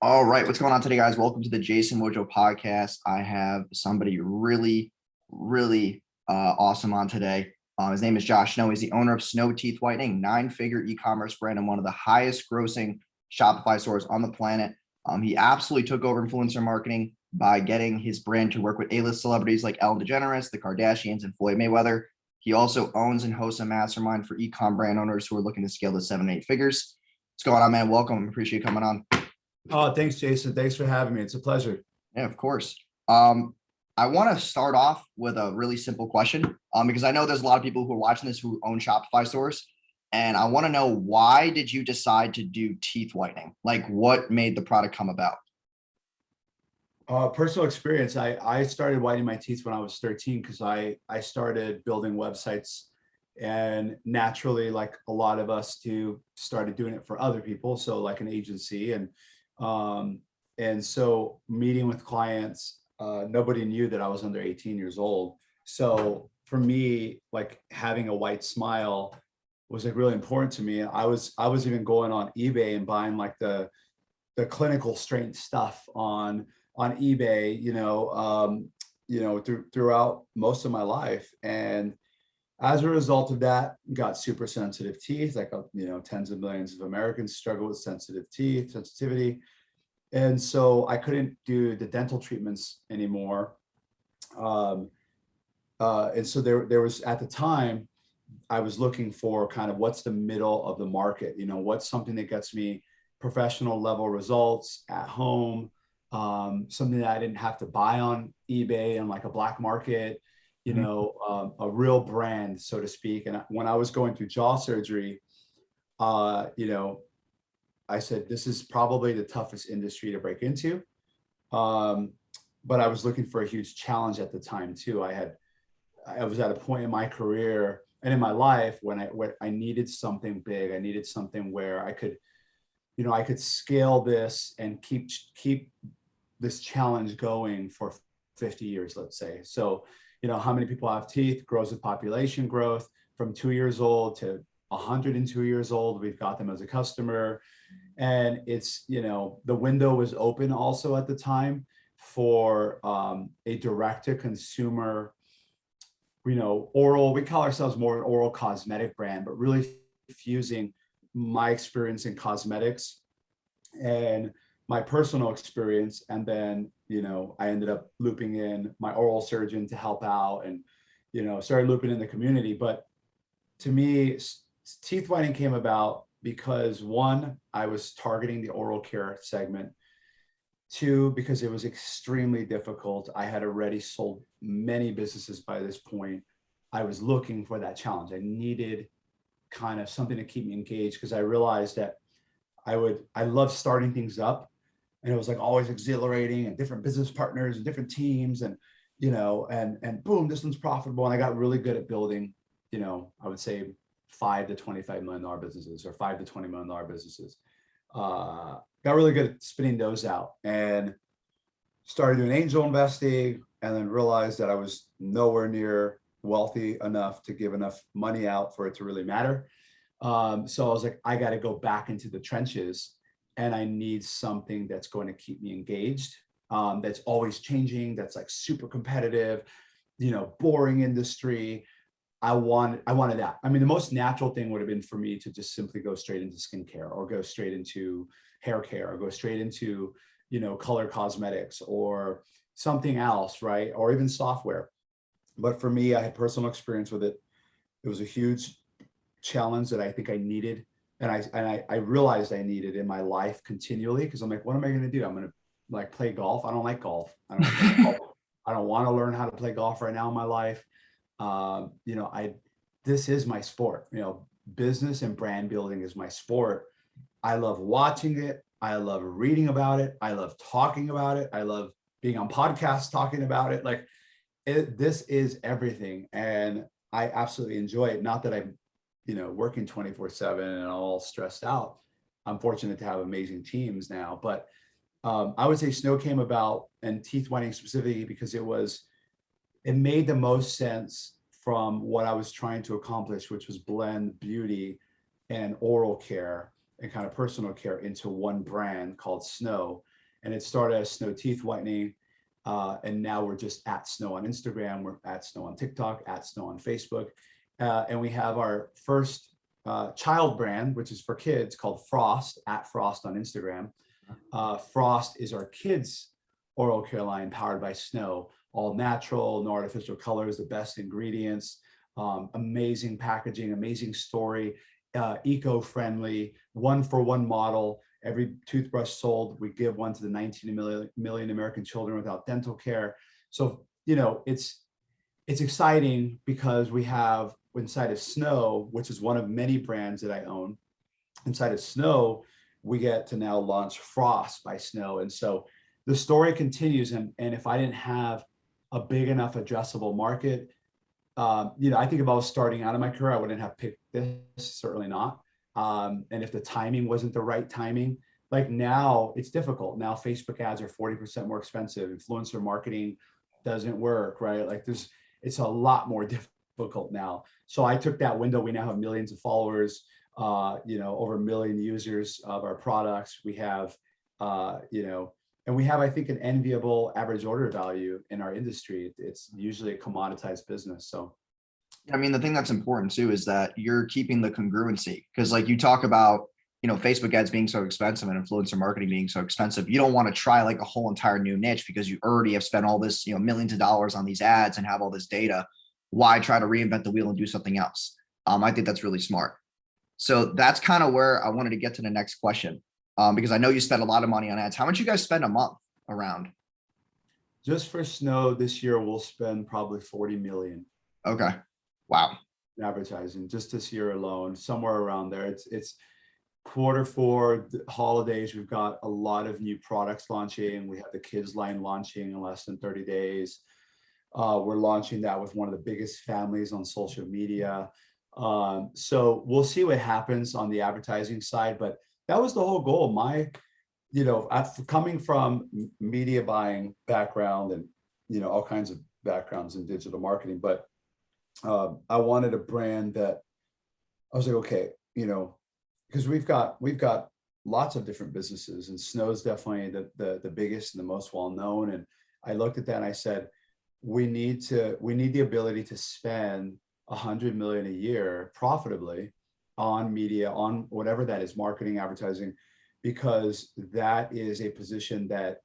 All right, what's going on today, guys? Welcome to the Jason Mojo podcast. I have somebody really awesome on today. His name is Josh Snow. He's the owner of Snow Teeth Whitening, nine-figure e-commerce brand and one of the highest grossing Shopify stores on the planet. He absolutely took over influencer marketing by getting his brand to work with A-list celebrities like Ellen DeGeneres, the Kardashians, and Floyd Mayweather. He also owns and hosts a mastermind for e-com brand owners who are looking to scale to 7-8 figures. What's going on, man? Welcome. Appreciate you coming on. Oh, thanks, Jason. Thanks for having me. It's a pleasure. Yeah, of course. I want to start off with a really simple question, because I know there's a lot of people who are watching this who own Shopify stores, and I want to know, why did you decide to do teeth whitening? Like, what made the product come about? Personal experience. I started whitening my teeth when I was 13 because I started building websites, and naturally, like a lot of us do, started doing it for other people. So like an agency, and so meeting with clients, nobody knew that I was under 18 years old. So for me, like having a white smile was like really important to me. I was even going on eBay and buying like the clinical strength stuff on eBay, throughout most of my life. And as a result of that, got super sensitive teeth. Like, tens of millions of Americans struggle with sensitive teeth, sensitivity. And so I couldn't do the dental treatments anymore. And so there was, at the time, I was looking for kind of what's the middle of the market, what's something that gets me professional level results at home, something that I didn't have to buy on eBay and like a black market, a real brand, so to speak. And when I was going through jaw surgery, I said, this is probably the toughest industry to break into. But I was looking for a huge challenge at the time too. I was at a point in my career and in my life where I needed something big. I needed something where I could scale this and keep this challenge going for 50 years, let's say. So, how many people have teeth grows with population growth. From 2 years old to 102 years old, we've got them as a customer. And it's, the window was open also at the time for a direct to consumer, oral, we call ourselves more an oral cosmetic brand, but really fusing my experience in cosmetics and my personal experience. And then, I ended up looping in my oral surgeon to help out and, started looping in the community. But to me, teeth whitening came about because, one, I was targeting the oral care segment. Two, because it was extremely difficult. I had already sold many businesses by this point. I was looking for that challenge. I needed kind of something to keep me engaged, because I realized that I love starting things up, and it was like always exhilarating, and different business partners and different teams, and and boom, this one's profitable. And I got really good at building, I would say $5 to $25 million businesses, or $5 to $20 million businesses. Got really good at spinning those out, and started doing angel investing, and then realized that I was nowhere near wealthy enough to give enough money out for it to really matter. So I was like, I got to go back into the trenches, and I need something that's going to keep me engaged, that's always changing, that's like super competitive, boring industry. I wanted that. I mean, the most natural thing would have been for me to just simply go straight into skincare, or go straight into hair care, or go straight into, color cosmetics or something else, right? Or even software. But for me, I had personal experience with it. It was a huge challenge that I think I needed. And I realized I needed in my life continually, because I'm like, what am I going to do? I'm going to like play golf. I don't like golf. I don't want to learn how to play golf right now in my life. This is my sport. Business and brand building is my sport. I love watching it. I love reading about it. I love talking about it. I love being on podcasts talking about it. Like, this is everything, and I absolutely enjoy it. Not that I'm, working 24/7 and all stressed out. I'm fortunate to have amazing teams now, but I would say Snow came about, and teeth whitening specifically, because it made the most sense from what I was trying to accomplish, which was blend beauty and oral care and kind of personal care into one brand called Snow. and it started as Snow Teeth Whitening. And now we're just at Snow on Instagram, we're at Snow on TikTok, at Snow on Facebook. And we have our first child brand, which is for kids, called Frost, at Frost on Instagram. Frost is our kids' oral care line powered by Snow, all natural, no artificial colors, the best ingredients, amazing packaging, amazing story, eco-friendly, 1-for-1 model. Every toothbrush sold, we give one to the 19 million American children without dental care. So, it's exciting because we have inside of Snow, which is one of many brands that I own, inside of Snow, we get to now launch Frost by Snow. And so the story continues. And if I didn't have a big enough addressable market, I think if I was starting out in my career, I wouldn't have picked this, certainly not. And if the timing wasn't the right timing, like now it's difficult. Now Facebook ads are 40% more expensive. Influencer marketing doesn't work, right? Like it's a lot more difficult now. So I took that window. We now have millions of followers, over 1 million users of our products. We have, and we have, I think, an enviable average order value in our industry. It's usually a commoditized business. So, I mean, the thing that's important too is that you're keeping the congruency, because like you talk about, Facebook ads being so expensive and influencer marketing being so expensive. You don't want to try like a whole entire new niche because you already have spent all this, millions of dollars on these ads and have all this data. Why try to reinvent the wheel and do something else? I think that's really smart. So that's kind of where I wanted to get to the next question. Because I know you spend a lot of money on ads. How much you guys spend a month around? just for Snow this year, we'll spend probably 40 million Okay. Wow. in advertising just this year alone, somewhere around there. It's Q4 holidays. We've got a lot of new products launching. We have the kids line launching in less than 30 days. We're launching that with one of the biggest families on social media. So we'll see what happens on the advertising side, but that was the whole goal. Coming from media buying background and, all kinds of backgrounds in digital marketing, but I wanted a brand that I was like, okay, because we've got lots of different businesses, and Snow's definitely the biggest and the most well-known. And I looked at that and I said, we need the ability to spend 100 million a year profitably on media, on whatever that is, marketing, advertising, because that is a position that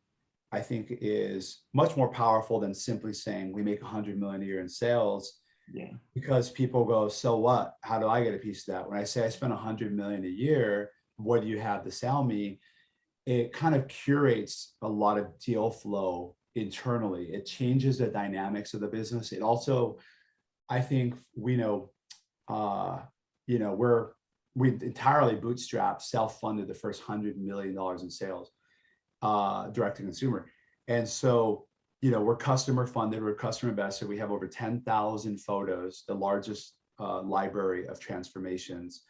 I think is much more powerful than simply saying we make 100 million a year in sales. Yeah. Because people go, so what? How do I get a piece of that? When I say I spend 100 million a year, what do you have to sell me? It kind of curates a lot of deal flow internally. It changes the dynamics of the business. It also, I think, we entirely bootstrapped, self-funded the first $100 million in sales, direct to consumer. And so, we're customer funded, we're customer invested. We have over 10,000 photos, the largest library of transformations.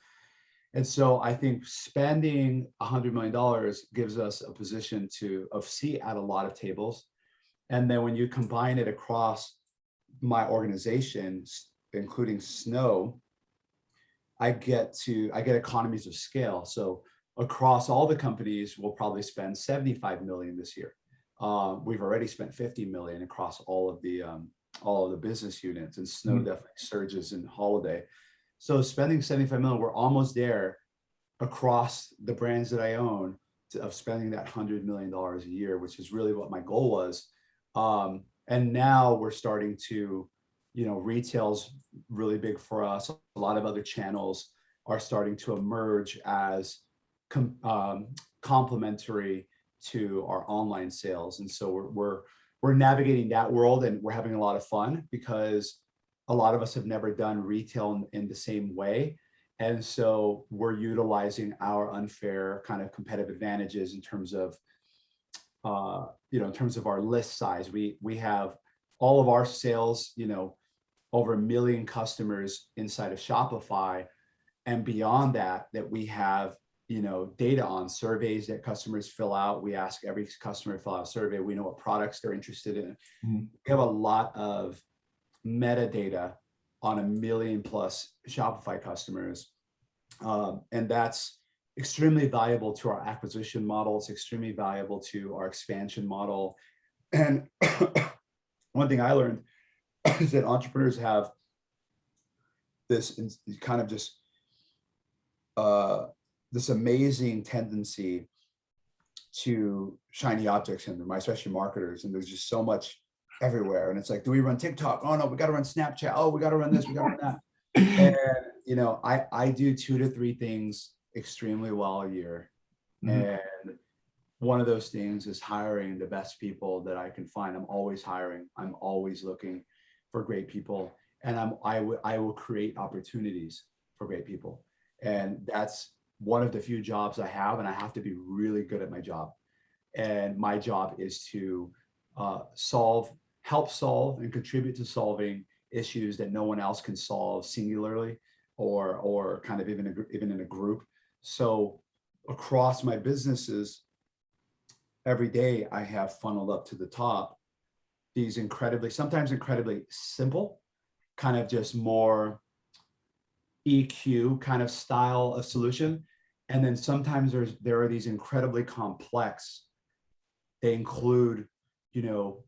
And so I think spending $100 million gives us a position of seat at a lot of tables. And then when you combine it across my organization, including Snow, I get economies of scale. So across all the companies, we'll probably spend 75 million this year. We've already spent 50 million across all of the business units, and Snow definitely surges in holiday. So spending 75 million, we're almost there across the brands that I own of spending that $100 million a year, which is really what my goal was. And now we're starting to, retail's really big for us. A lot of other channels are starting to emerge as complementary to our online sales. And so we're navigating that world, and we're having a lot of fun because a lot of us have never done retail in the same way. And so we're utilizing our unfair kind of competitive advantages in terms of, in terms of our list size. We have all of our sales, over 1 million customers inside of Shopify. And beyond that we have, data on surveys that customers fill out. We ask every customer to fill out a survey. We know what products they're interested in. We have a lot of metadata on 1 million plus Shopify customers. And that's extremely valuable to our acquisition model. It's extremely valuable to our expansion model. And one thing I learned is that entrepreneurs have this kind of just this amazing tendency to shiny object syndrome, especially marketers. And there's just so much everywhere. And it's like, do we run TikTok? Oh no, we got to run Snapchat. Oh, we got to run this, we got to run that. And you know, I do 2 to 3 things extremely well a year. And one of those things is hiring the best people that I can find. I'm always hiring. I'm always looking for great people. And I will create opportunities for great people. And that's one of the few jobs I have, and I have to be really good at my job. And my job is to help solve and contribute to solving issues that no one else can solve singularly or kind of even in a group. So across my businesses, every day I have funneled up to the top these sometimes incredibly simple, kind of just more EQ kind of style of solution. And then sometimes there are these incredibly complex. They include, you know,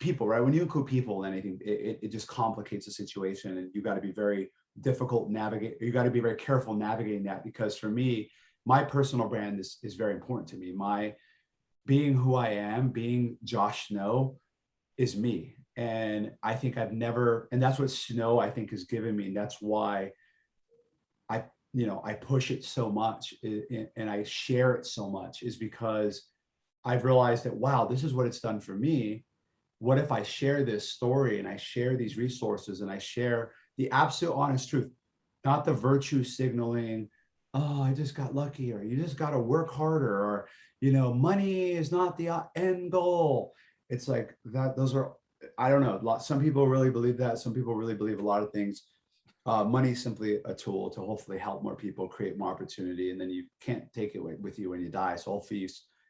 people, right? When you include people in anything, it just complicates the situation, and you got to be very difficult navigate. You got to be very careful navigating that, because for me, my personal brand is very important to me. My being who I am, being Josh Snow, is me. And I think and that's what Snow, I think, has given me. And that's why I push it so much and I share it so much, is because I've realized that, wow, this is what it's done for me. What if I share this story and I share these resources and I share the absolute honest truth, not the virtue signaling, oh, I just got lucky, or you just got to work harder, or, you know, money is not the end goal. It's like that. Those are, I don't know. Some people really believe that. Some people really believe a lot of things. Money is simply a tool to hopefully help more people, create more opportunity, and then you can't take it with you when you die. So hopefully you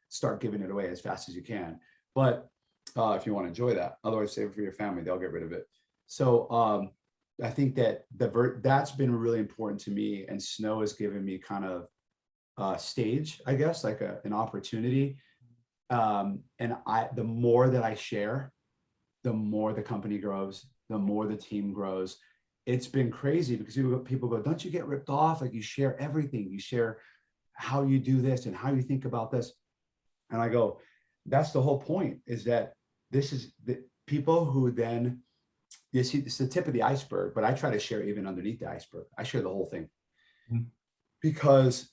start giving it away as fast as you can. But if you want to enjoy that, otherwise save it for your family, they'll get rid of it. So I think that that's been really important to me, and Snow has given me kind of stage, I guess, like an opportunity. And the more that I share, the more the company grows, the more the team grows. It's been crazy because people go, don't you get ripped off? Like, you share everything. You share how you do this and how you think about this. And I go, that's the whole point, is that this is the people who then, you see, it's the tip of the iceberg, but I try to share even underneath the iceberg. I share the whole thing. Because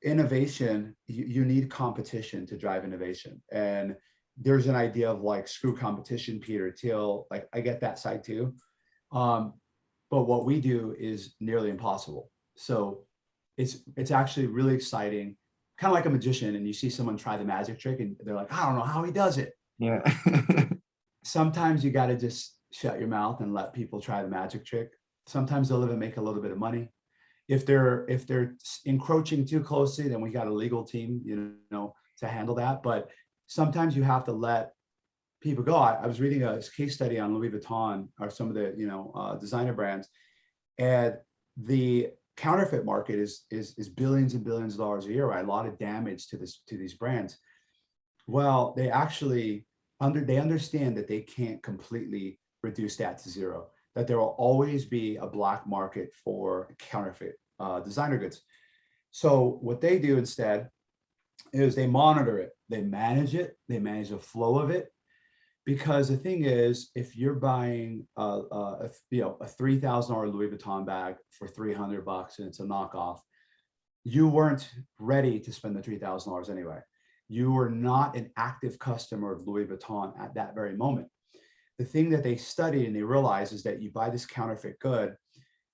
innovation, you need competition to drive innovation. And there's an idea of like, screw competition, Peter Thiel. Like, I get that side too. But what we do is nearly impossible. So it's actually really exciting, kind of like a magician, and you see someone try the magic trick and they're like, I don't know how he does it. Yeah. Sometimes you got to just shut your mouth and let people try the magic trick. Sometimes they'll even make a little bit of money. If they're encroaching too closely, then we got a legal team, you know, to handle that. But sometimes you have to let people go. I was reading a case study on Louis Vuitton, or some of the, you know, designer brands, and the counterfeit market is billions and billions of dollars a year, right? A lot of damage to these brands. Well, they actually they understand that they can't completely reduce that to zero, that there will always be a black market for counterfeit designer goods. So what they do instead is they monitor it, they manage the flow of it. Because the thing is, if you're buying a $3,000 Louis Vuitton bag for $300 and it's a knockoff, you weren't ready to spend the $3,000 anyway. You were not an active customer of Louis Vuitton at that very moment. The thing that they studied and they realized is that you buy this counterfeit good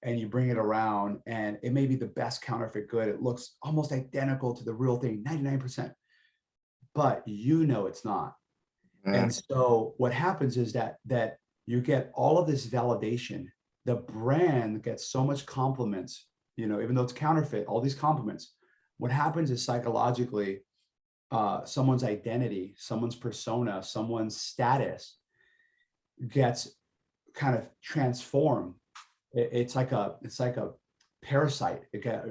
and you bring it around, and it may be the best counterfeit good. It looks almost identical to the real thing, 99%, but you know it's not. And so what happens is that you get all of this validation. The brand gets so much compliments, you know, even though it's counterfeit, all these compliments. What happens is, psychologically, someone's identity, someone's persona, someone's status gets kind of transformed. It's like a parasite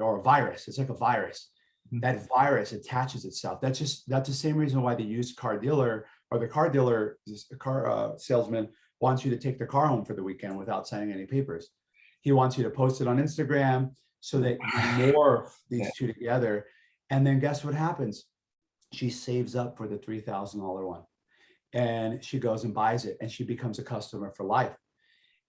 or a virus. It's like a virus. That virus attaches itself. That's the same reason why the used car dealer or the car salesman wants you to take the car home for the weekend without signing any papers. He wants you to post it on Instagram so that you morph these two together. And then guess what happens? She saves up for the $3,000 one and she goes and buys it and she becomes a customer for life.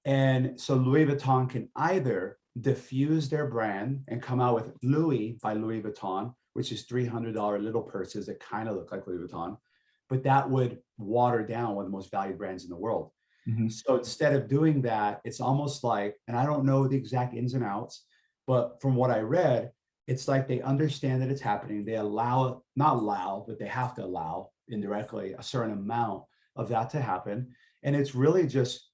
And so Louis Vuitton can either diffuse their brand and come out with Louis by Louis Vuitton, which is $300 little purses that kind of look like Louis Vuitton, but that would water down one of the most valued brands in the world. So instead of doing that, it's almost like, and I don't know the exact ins and outs, but from what I read, it's like they understand that it's happening. They not allow, but they have to allow indirectly a certain amount of that to happen. And it's really just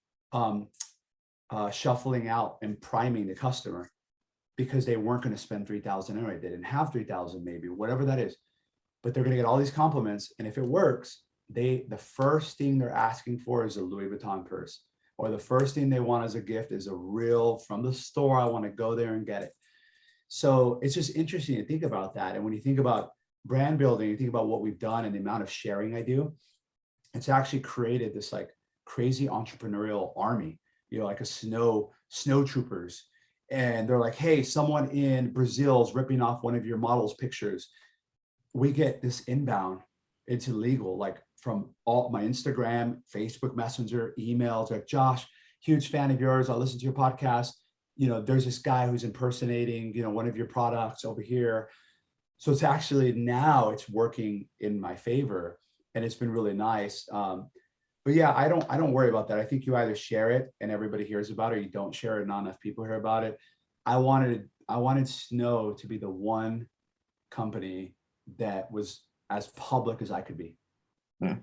shuffling out and priming the customer because they weren't going to spend 3,000 anyway. They didn't have 3,000 maybe, whatever that is, but they're going to get all these compliments. And if it works, the first thing they're asking for is a Louis Vuitton purse, or the first thing they want as a gift is a real from the store. I want to go there and get it. So it's just interesting to think about that. And when you think about brand building, you think about what we've done and the amount of sharing I do, it's actually created this like crazy entrepreneurial army, like a snow troopers. And they're like, hey, someone in Brazil is ripping off one of your models' pictures. We get this inbound into legal, like from all my Instagram, Facebook Messenger, emails, like, Josh, huge fan of yours. I'll listen to your podcast. There's this guy who's impersonating, one of your products over here. So it's actually now it's working in my favor and it's been really nice. But yeah, I don't worry about that. I think you either share it and everybody hears about it, or you don't share it and not enough people hear about it. I wanted Snow to be the one company that was as public as I could be. Yeah.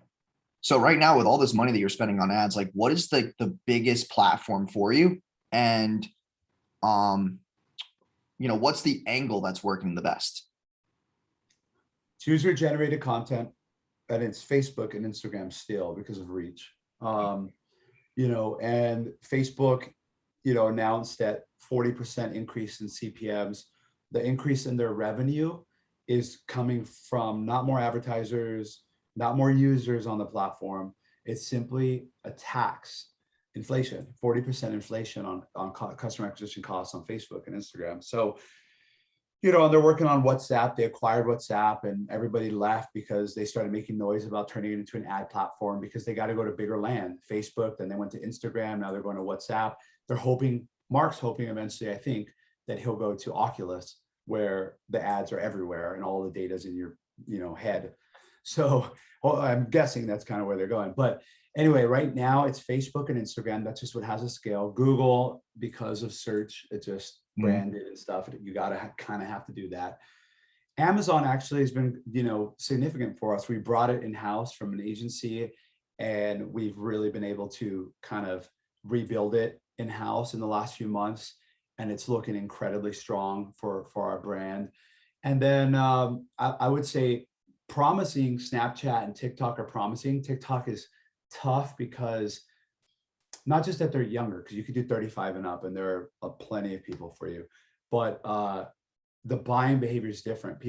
So right now, with all this money that you're spending on ads, like what is the biggest platform for you? And what's the angle that's working the best? It's user-generated content, and it's Facebook and Instagram still because of reach. And Facebook, announced that 40% increase in CPMs. The increase in their revenue is coming from not more advertisers, not more users on the platform. It's simply a tax, inflation, 40% inflation on customer acquisition costs on Facebook and Instagram. So, and they're working on WhatsApp. They acquired WhatsApp and everybody left because they started making noise about turning it into an ad platform because they got to go to bigger land. Facebook, then they went to Instagram. Now they're going to WhatsApp. Mark's hoping eventually, I think, that he'll go to Oculus, where the ads are everywhere and all the data's in your, head. So I'm guessing that's kind of where they're going. But anyway, right now it's Facebook and Instagram. That's just what has a scale. Google, because of search, it just branded and stuff. You got to kind of have to do that. Amazon actually has been, significant for us. We brought it in-house from an agency, and we've really been able to kind of rebuild it in-house in the last few months. And it's looking incredibly strong for our brand. And then I would say promising Snapchat and TikTok are promising. TikTok is tough because not just that they're younger, because you could do 35 and up and there are plenty of people for you, but the buying behavior is different.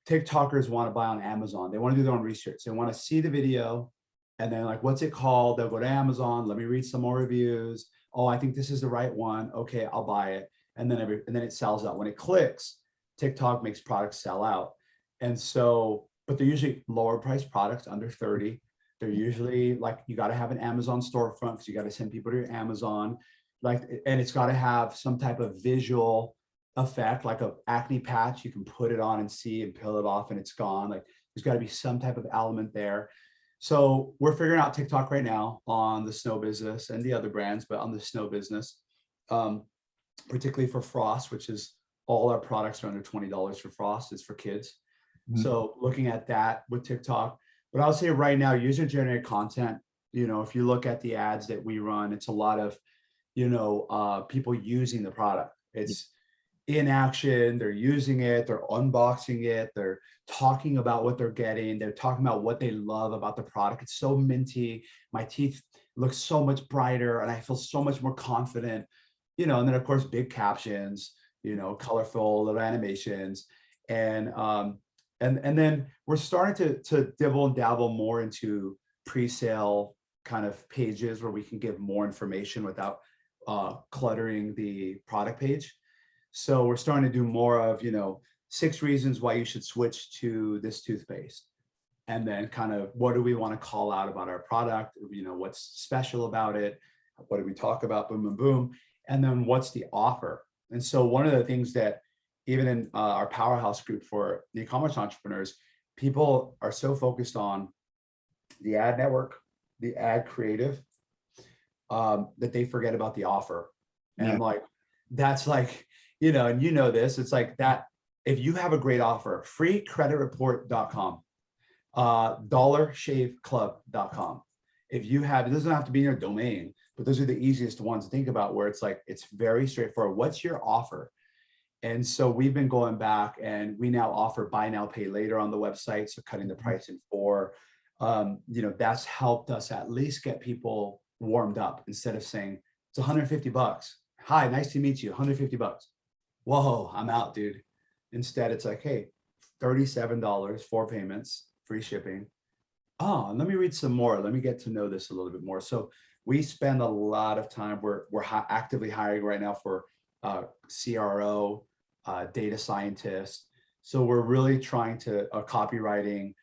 TikTokers want to buy on Amazon. They want to do their own research. They want to see the video and then like, what's it called? They'll go to Amazon. Let me read some more reviews. Oh, I think this is the right one. Okay, I'll buy it. And then it sells out. When it clicks, TikTok makes products sell out. And so, but they're usually lower priced products under 30. They're usually like, you got to have an Amazon storefront because you got to send people to your Amazon. And it's got to have some type of visual effect, like a acne patch. You can put it on and see and peel it off and it's gone. Like there's got to be some type of element there. So we're figuring out TikTok right now on the Snow business and the other brands, but on the Snow business, particularly for Frost, which is all our products are under $20 for Frost. It's for kids. So looking at that with TikTok, but I'll say right now, user-generated content, if you look at the ads that we run, it's a lot of, people using the product. It's in action, they're using it, they're unboxing it, they're talking about what they're getting, they're talking about what they love about the product. It's so minty, my teeth look so much brighter and I feel so much more confident. and then of course, big captions, colorful little animations. And then we're starting to dibble and dabble more into pre-sale kind of pages where we can give more information without cluttering the product page. So we're starting to do more of, 6 reasons why you should switch to this toothpaste. And then kind of what do we want to call out about our product? What's special about it? What do we talk about? Boom, boom, boom. And then what's the offer? And so one of the things that even in our powerhouse group for the e-commerce entrepreneurs, people are so focused on the ad network, the ad creative, that they forget about the offer. And I'm like, that's like, and this, it's like that. If you have a great offer, freecreditreport.com, dollarshaveclub.com. If you have, it doesn't have to be in your domain, but those are the easiest ones to think about, where it's like, it's very straightforward. What's your offer? And so we've been going back, and we now offer buy now, pay later on the website. So cutting the price in 4, that's helped us at least get people warmed up, instead of saying it's $150. Hi, nice to meet you. $150. Whoa, I'm out, dude. Instead, it's like, hey, $37, 4 payments, free shipping. Oh, and let me read some more. Let me get to know this a little bit more. So we spend a lot of time. We're actively hiring right now for CRO, data scientists. So we're really trying to copywriting.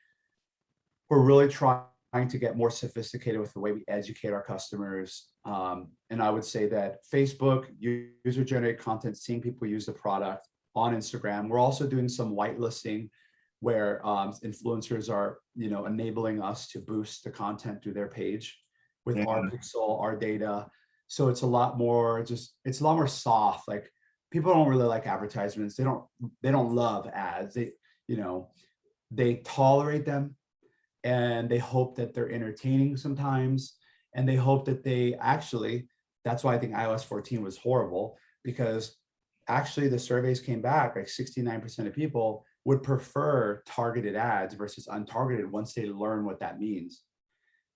We're really trying to get more sophisticated with the way we educate our customers. And I would say that Facebook, user-generated content, seeing people use the product on Instagram. We're also doing some whitelisting, where influencers are, enabling us to boost the content through their page with our pixel, our data. So it's a lot more it's a lot more soft. Like, people don't really like advertisements. They don't love ads. They tolerate them, and they hope that they're entertaining sometimes. And they hope that that's why I think iOS 14 was horrible, because actually the surveys came back, like 69% of people would prefer targeted ads versus untargeted once they learn what that means.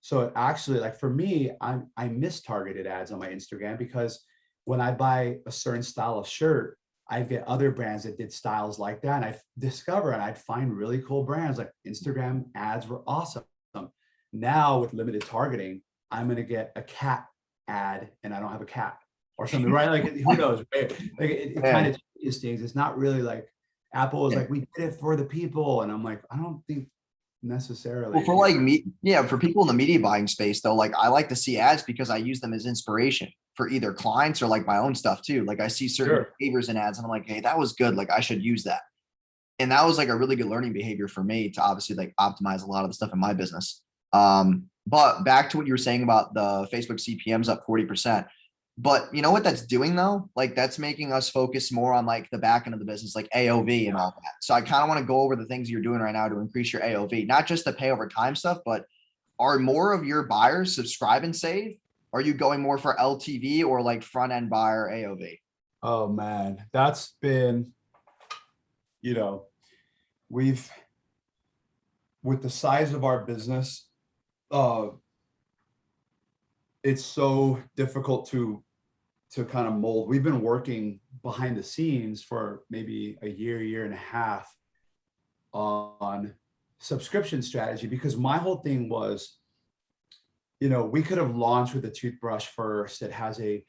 So it actually, like, for me, I miss targeted ads on my Instagram, because when I buy a certain style of shirt, I get other brands that did styles like that. And I discover, and I'd find really cool brands. Like, Instagram ads were awesome. Now with limited targeting, I'm going to get a cat ad and I don't have a cat or something, right? Like, who knows? Right? Like, it kind of changes things. It's not really like Apple is like, we did it for the people. And I'm like, I don't think necessarily. Well, for like me, for people in the media buying space, though, like, I like to see ads because I use them as inspiration for either clients or like my own stuff too. Like, I see certain behaviors in ads and I'm like, hey, that was good. Like, I should use that. And that was like a really good learning behavior for me to obviously like optimize a lot of the stuff in my business. But back to what you were saying about the Facebook CPMs up 40%. But you know what that's doing though? Like, that's making us focus more on like the back end of the business, like AOV and all that. So I kind of want to go over the things you're doing right now to increase your AOV, not just the pay over time stuff, but are more of your buyers subscribe and save? Are you going more for LTV or like front end buyer AOV? Oh man, that's been, we've, with the size of our business, it's so difficult to kind of mold. We've been working behind the scenes for maybe a year and a half on subscription strategy, because my whole thing was, we could have launched with a toothbrush first that has a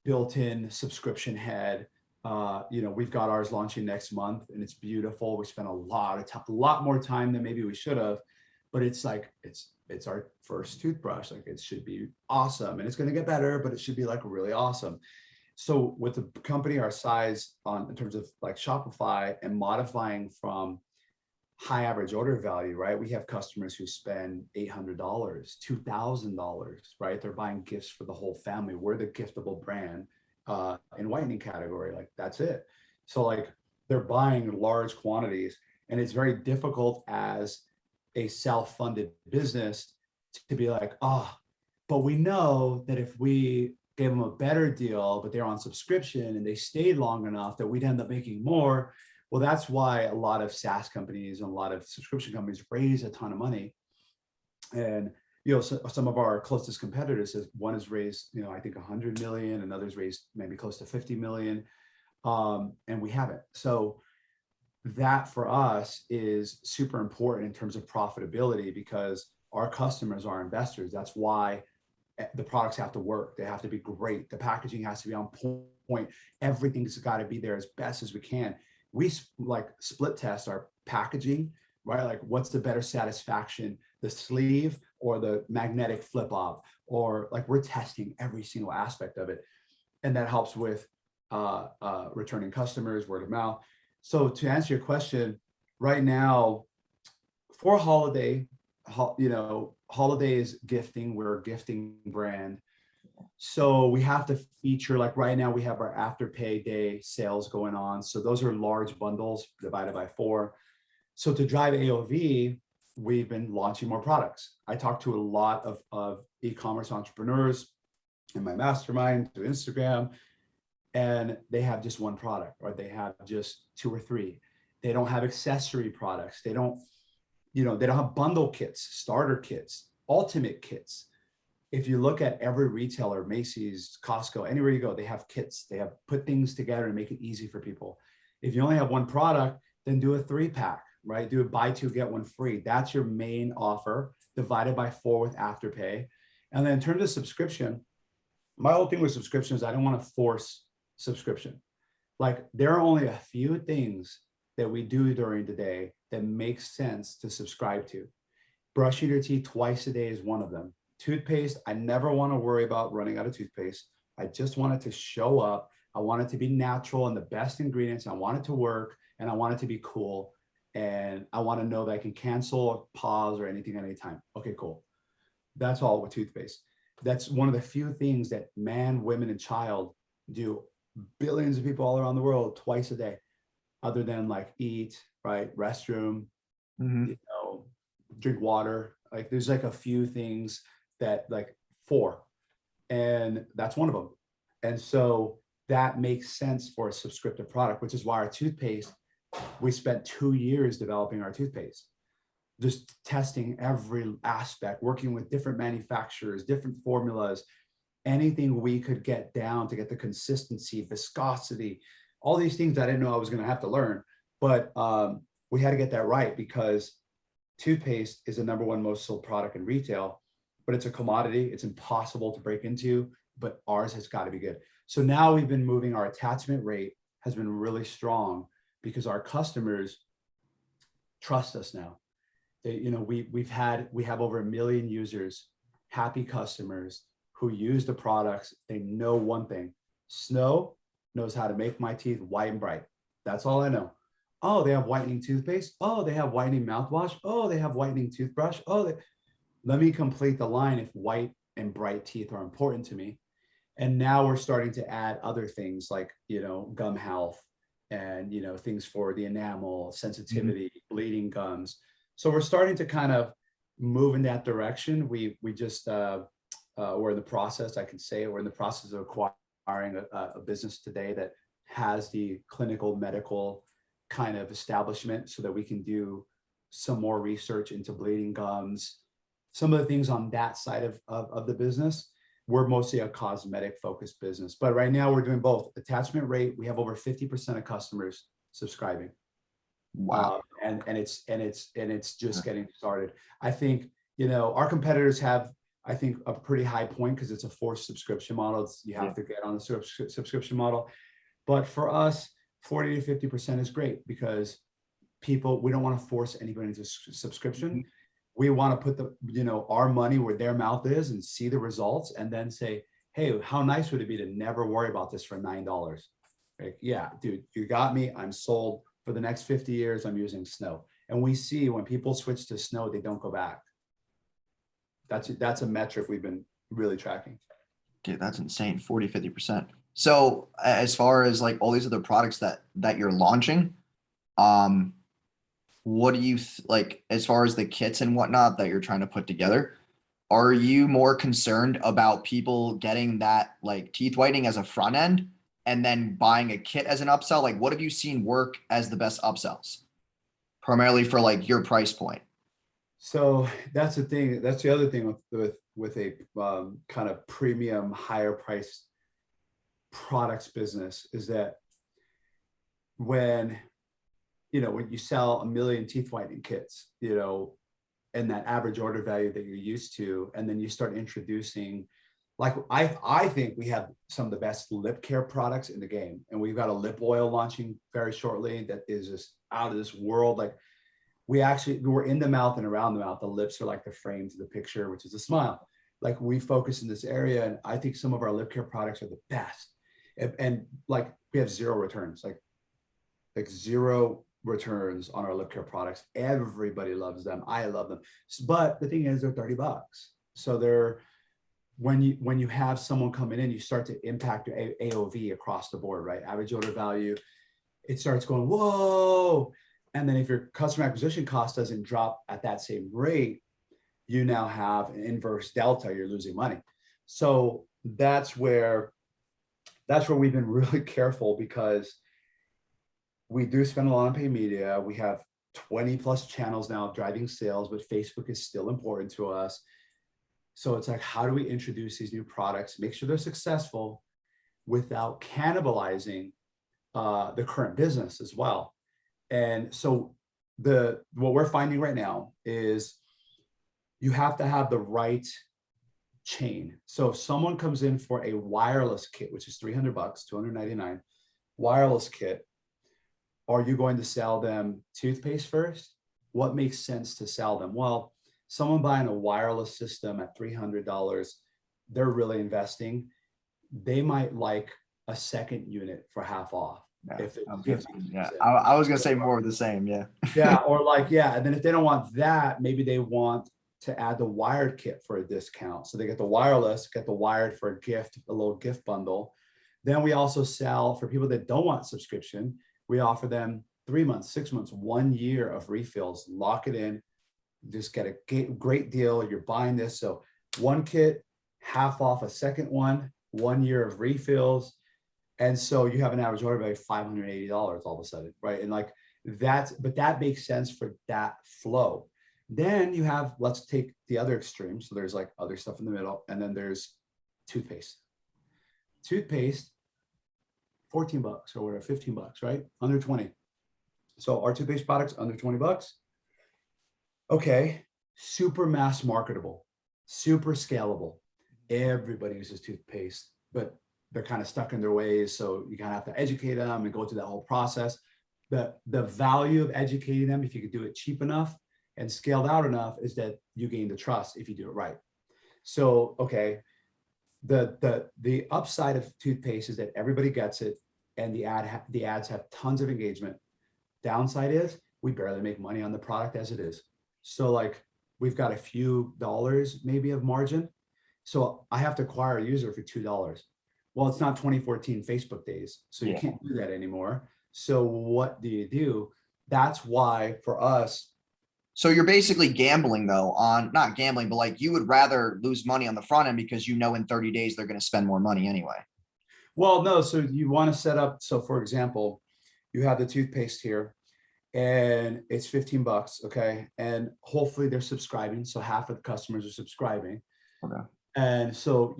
built-in subscription head. We've got ours launching next month and it's beautiful. We spent a lot more time than maybe we should have, but it's like, it's our first toothbrush. Like, it should be awesome, and it's going to get better, but it should be like really awesome. So with a company our size in terms of like Shopify, and modifying from high average order value, right? We have customers who spend $800, $2,000, right? They're buying gifts for the whole family. We're the giftable brand in whitening category. Like, that's it. So like, they're buying large quantities, and it's very difficult as a self-funded business to be like, but we know that if we gave them a better deal, but they're on subscription and they stayed long enough, that we'd end up making more. Well, that's why a lot of SaaS companies and a lot of subscription companies raise a ton of money. And, some of our closest competitors, one has raised, I think 100 million, and others raised maybe close to 50 million. And we haven't. So that for us is super important in terms of profitability, because our customers are investors. That's why the products have to work. They have to be great. The packaging has to be on point. Everything's got to be there as best as we can. We like split test our packaging, right? Like, what's the better satisfaction, the sleeve or the magnetic flip off? Or like, we're testing every single aspect of it. And that helps with returning customers, word of mouth. So to answer your question, right now for holiday, holiday is gifting. We're a gifting brand. So we have to feature, like right now we have our Afterpay Day sales going on. So those are large bundles divided by 4. So to drive AOV, we've been launching more products. I talk to a lot of e-commerce entrepreneurs in my mastermind through Instagram, and they have just one product, or they have just 2 or 3. They don't have accessory products. They don't have bundle kits, starter kits, ultimate kits. If you look at every retailer, Macy's, Costco, anywhere you go, they have kits. They have put things together and make it easy for people. If you only have one product, then do a 3-pack, right? Do a buy 2, get 1 free. That's your main offer, divided by 4 with Afterpay. And then in terms of subscription, my whole thing with subscription is I don't want to force subscription. Like, there are only a few things that we do during the day that makes sense to subscribe to. Brushing your teeth twice a day is one of them. Toothpaste, I never want to worry about running out of toothpaste. I just want it to show up. I want it to be natural and the best ingredients. I want it to work, and I want it to be cool. And I want to know that I can cancel or pause or anything at any time. Okay, cool. That's all with toothpaste. That's one of the few things that man, women, and child do. Billions of people all around the world twice a day, other than like eat, right? Restroom, drink water. Like, there's like a few things that, like 4, and that's one of them. And so that makes sense for a subscriptive product, which is why our toothpaste, we spent 2 years developing our toothpaste, just testing every aspect, working with different manufacturers, different formulas, anything we could get down to get the consistency, viscosity, all these things I didn't know I was going to have to learn. But we had to get that right, because toothpaste is the #1 most sold product in retail, but it's a commodity. It's impossible to break into, but ours has got to be good. So now we've been moving, our attachment rate has been really strong because our customers trust us now. We have over 1 million users, happy customers who use the products. They know one thing: Snow knows how to make my teeth white and bright. That's all I know. Oh, they have whitening toothpaste. Oh, they have whitening mouthwash. Oh, they have whitening toothbrush. Let me complete the line if white and bright teeth are important to me. And now we're starting to add other things like, gum health and, things for the enamel, sensitivity, bleeding gums. So we're starting to kind of move in that direction. We just, we're in the process, I can say, we're in the process of acquiring a business today that has the clinical medical kind of establishment so that we can do some more research into bleeding gums, some of the things on that side of the business. We're mostly a cosmetic focused business, but right now we're doing both. Attachment rate, we have over 50% of customers subscribing. Wow. And it's just getting started. I think, our competitors have, I think, a pretty high point because it's a forced subscription model. You have to get on the subscription model. But for us, 40 to 50% is great because we don't want to force anybody into subscription. We want to put our money where their mouth is and see the results, and then say, hey, how nice would it be to never worry about this for $9? Like, yeah, dude, you got me. I'm sold. For the next 50 years, I'm using Snow. And we see when people switch to Snow, they don't go back. That's a metric we've been really tracking. Okay, that's insane. 40, 50%. So as far as like all these other products that you're launching, what do you like as far as the kits and whatnot that you're trying to put together? Are you more concerned about people getting that like teeth whitening as a front end and then buying a kit as an upsell? Like, what have you seen work as the best upsells primarily for like your price point? So that's the thing. That's the other thing with a kind of premium, higher price products business is that when when you sell 1 million teeth whitening kits, and that average order value that you're used to, and then you start introducing, like I think we have some of the best lip care products in the game, and we've got a lip oil launching very shortly that is just out of this world. Like we're in the mouth and around the mouth. The lips are like the frame to the picture, which is a smile. Like we focus in this area, and I think some of our lip care products are the best. And like we have zero returns, like zero returns on our lip care products. Everybody loves them. I love them. But the thing is, they're $30. So they're when you have someone coming in, you start to impact your AOV across the board, right? Average order value. It starts going, whoa. And then if your customer acquisition cost doesn't drop at that same rate, you now have an inverse delta, you're losing money. So that's where we've been really careful, because we do spend a lot on paid media. We have 20 plus channels now driving sales, but Facebook is still important to us. So it's like, how do we introduce these new products, make sure they're successful without cannibalizing the current business as well? And so what we're finding right now is you have to have the right chain. So if someone comes in for a wireless kit, which is $300, $299 wireless kit, are you going to sell them toothpaste first? What makes sense to sell them? Well, someone buying a wireless system at $300, they're really investing. They might like a second unit for half off. Yeah, If yeah. I was gonna say more of the same. Yeah. Yeah, or and then if they don't want that, maybe they want to add the wired kit for a discount. So they get the wireless, get the wired for a gift, a little gift bundle. Then we also sell for people that don't want subscription. We offer them 3 months, 6 months, 1 year of refills. Lock it in. Just get a great deal. You're buying this. So one kit, half off a second one, 1 year of refills. And so you have an average order value of $580 all of a sudden, right? And like but that makes sense for that flow. Then you have, let's take the other extreme. So there's like other stuff in the middle, and then there's toothpaste. Toothpaste, $14 or whatever, $15, right? Under 20. So our toothpaste products under $20. Okay, super mass marketable, super scalable. Everybody uses toothpaste, but they're kind of stuck in their ways. So you kind of have to educate them and go through that whole process. The value of educating them, if you could do it cheap enough and scaled out enough, is that you gain the trust if you do it right. So, okay, the upside of toothpaste is that everybody gets it, and the ads have tons of engagement. Downside is we barely make money on the product as it is. So like we've got a few dollars maybe of margin. So I have to acquire a user for $2. Well, it's not 2014 Facebook days, so you can't do that anymore. So what do? That's why for us. So you're basically gambling though on, not gambling, but like you would rather lose money on the front end because in 30 days they're going to spend more money anyway. Well, no. So you want to set up. So for example, you have the toothpaste here and it's $15. Okay. And hopefully they're subscribing. So half of the customers are subscribing. Okay. And so,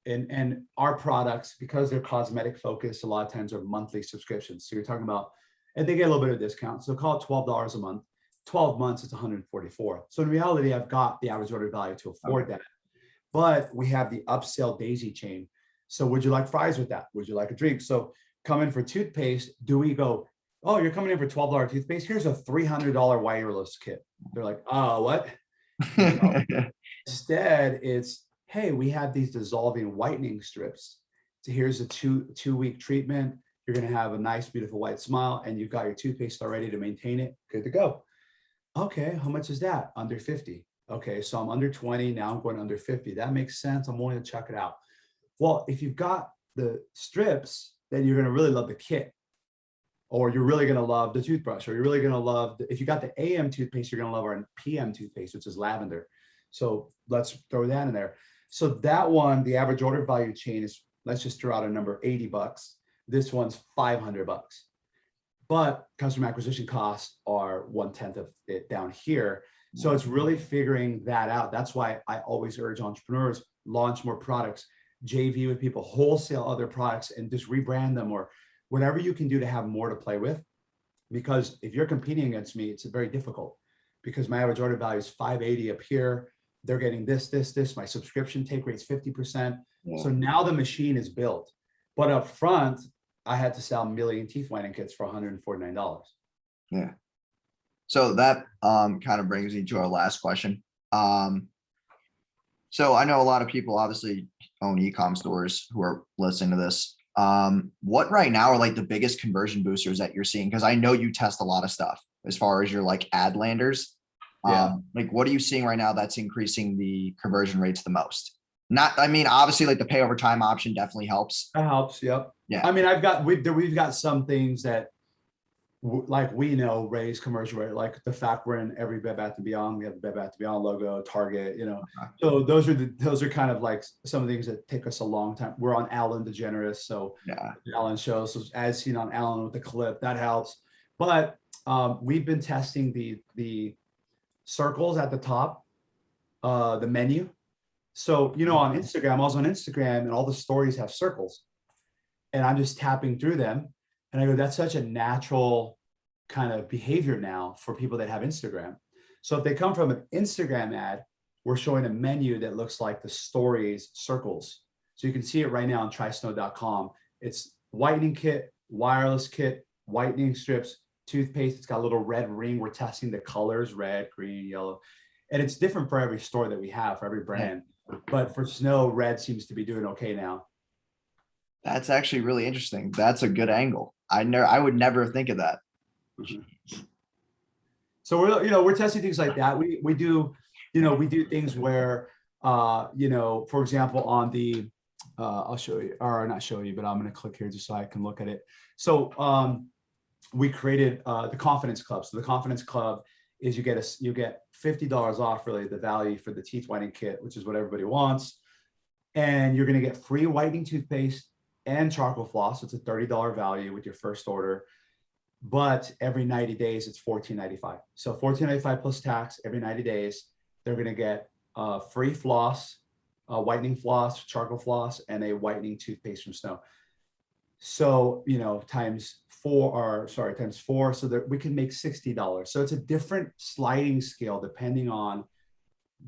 and our products, because they're cosmetic focused, a lot of times are monthly subscriptions. So you're talking about, and they get a little bit of discount. So call it $12 a month, 12 months, it's $144. So in reality, I've got the average order value to afford that. But we have the upsell daisy chain. So would you like fries with that? Would you like a drink? So come in for toothpaste. Do we go, oh, you're coming in for $12 toothpaste? Here's a $300 wireless kit. They're like, oh, what? Instead, it's, hey, we have these dissolving whitening strips. So here's a two-week treatment. You're going to have a nice, beautiful white smile, and you've got your toothpaste already to maintain it. Good to go. Okay, how much is that? Under 50. Okay, so I'm under 20. Now I'm going under 50. That makes sense. I'm willing to check it out. Well, if you've got the strips, then you're going to really love the kit, or you're really going to love the toothbrush, or you're really going to love, if you got the AM toothpaste, you're going to love our PM toothpaste, which is lavender. So let's throw that in there. So that one, the average order value chain is, let's just throw out a number, $80. This one's $500. But customer acquisition costs are 1/10 of it down here. So it's really figuring that out. That's why I always urge entrepreneurs, launch more products, JV with people, wholesale other products, and just rebrand them, or whatever you can do to have more to play with. Because if you're competing against me, it's very difficult, because my average order value is 580 up here. They're getting this. My subscription take rate's 50%. Yeah. So now the machine is built. But up front, I had to sell a million teeth whitening kits for $149. Yeah. So that kind of brings me to our last question. So I know a lot of people obviously own e-com stores who are listening to this. What right now are like the biggest conversion boosters that you're seeing? Because I know you test a lot of stuff as far as your like ad landers. Like what are you seeing right now that's increasing the conversion rates the most? I mean, obviously like the pay over time option definitely helps. That helps. Yep. Yeah. I mean, we've got some things that like we know raise conversion rate, like the fact we're in every Bed Bath & Beyond. We have the Bed Bath & Beyond logo, Target, So those are kind of like some of the things that take us a long time. We're on Ellen DeGeneres, so Yeah. Ellen shows, so as seen on Ellen with the clip, that helps. But we've been testing the circles at the top, the menu. So on Instagram, I was on Instagram, and all the stories have circles, and I'm just tapping through them. And I go, that's such a natural kind of behavior now for people that have Instagram. So if they come from an Instagram ad, we're showing a menu that looks like the stories circles. So you can see it right now on trysnow.com. It's whitening kit, wireless kit, whitening strips, toothpaste. It's got a little red ring. We're testing the colors, red, green, yellow. And it's different for every store that we have, for every brand. But for Snow, red seems to be doing okay now. That's actually really interesting. That's a good angle. I would never think of that. So we're testing things like that. We do things where for example, on the I'll show you, or not show you, but I'm going to click here just so I can look at it. So we created the Confidence Club. So the Confidence Club is you get $50 off, really, the value for the teeth whitening kit, which is what everybody wants. And you're going to get free whitening toothpaste and charcoal floss. It's a $30 value with your first order. But every 90 days, it's $14.95. So $14.95 plus tax every 90 days. They're going to get free floss, whitening floss, charcoal floss, and a whitening toothpaste from Snow. So, times four, so that we can make $60. So it's a different sliding scale depending on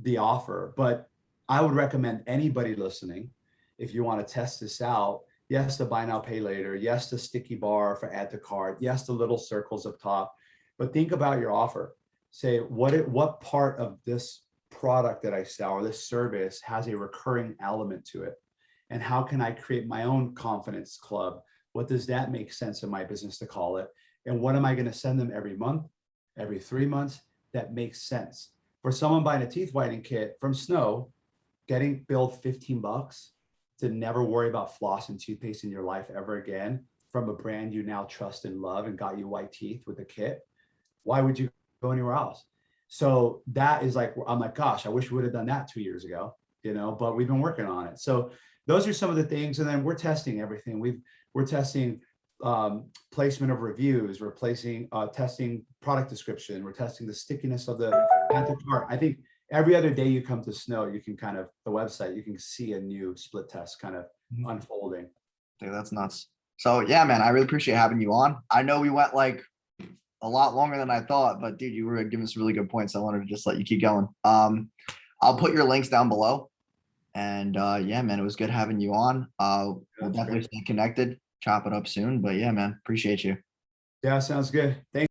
the offer. But I would recommend anybody listening, if you want to test this out, yes, the buy now, pay later. Yes, the sticky bar for add to cart. Yes, the little circles up top. But think about your offer. Say, what part of this product that I sell or this service has a recurring element to it? And how can I create my own confidence club? What does that make sense in my business to call it? And what am I going to send them every month, every 3 months? That makes sense. For someone buying a teeth whitening kit from Snow, getting billed $15 to never worry about floss and toothpaste in your life ever again from a brand you now trust and love and got you white teeth with a kit, why would you go anywhere else? So that is like, I'm like, gosh, I wish we would have done that 2 years ago, but we've been working on it. So those are some of the things. And then we're testing everything. We're testing placement of reviews. We're testing product description. We're testing the stickiness of the cart. I think every other day you come to Snow, you can kind of, the website, you can see a new split test kind of unfolding. Dude, that's nuts. So yeah, man, I really appreciate having you on. I know we went like a lot longer than I thought, but dude, you were giving us really good points. I wanted to just let you keep going. I'll put your links down below. And yeah, man, it was good having you on. We'll definitely stay connected, chop it up soon. But yeah, man, appreciate you. Yeah, sounds good. Thanks.